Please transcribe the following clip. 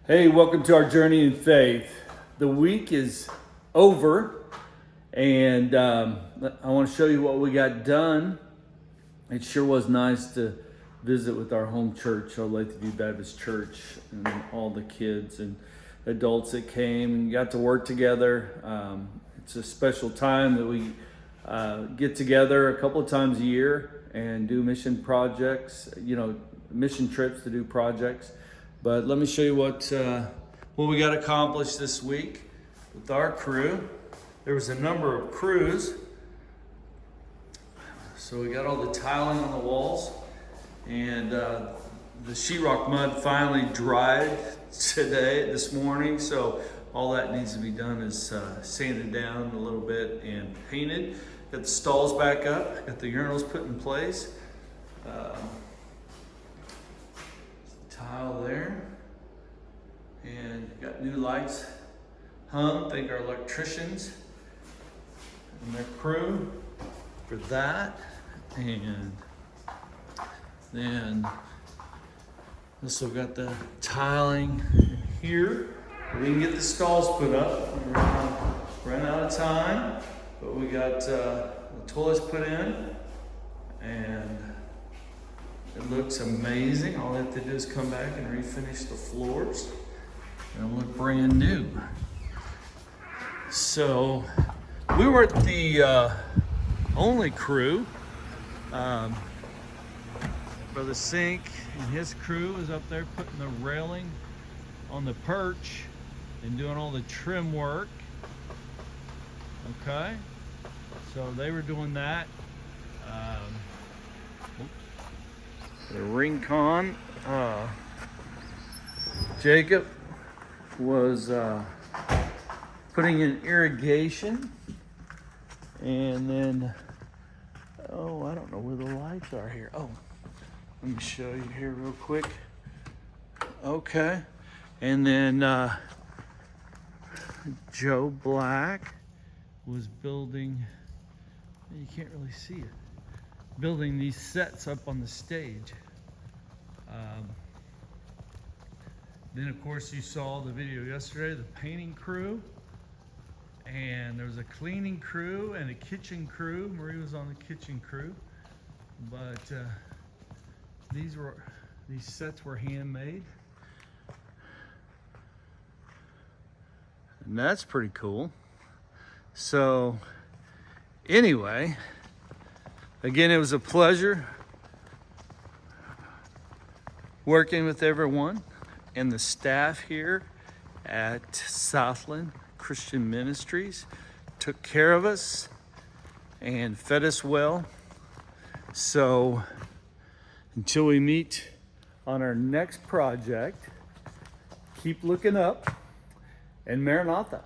Hey, welcome to our journey in faith. The week is over, and I want to show you what we got done. It sure was nice to visit with our home church, our Lakeview Baptist Church, and all the kids and adults that came and got to work together. It's a special time that we get together a couple of times a year and do mission projects, mission trips to do projects. But let me show you what we got accomplished this week with our crew. There was a number of crews. So we got all the tiling on the walls, and the sheetrock mud finally dried this morning. So all that needs to be done is sanded down a little bit and painted. Got the stalls back up, got the urinals put in place. Tile there, and got new lights hung. Thank our electricians and their crew for that. And then also got the tiling here. We didn't get the stalls put up. We ran out of time, but we got the toilets put in, and it looks amazing. All they have to do is come back and refinish the floors, and it'll look brand new. So we were the only crew. Brother Sink and his crew was up there putting the railing on the perch and doing all the trim work. Okay, so they were doing that. The Rincon, Jacob was putting in irrigation, and then I don't know where the lights are here. Let me show you here real quick. Okay, and then Joe Black was building, you can't really see it, building these sets up on the stage. Then of course you saw the video yesterday, the painting crew, and there was a cleaning crew and a kitchen crew. Marie was on the kitchen crew, but these sets were handmade, and that's pretty cool. So anyway, again, it was a pleasure working with everyone and the staff here at Southland Christian Ministries. Took care of us and fed us well. So until we meet on our next project, keep looking up, and Maranatha.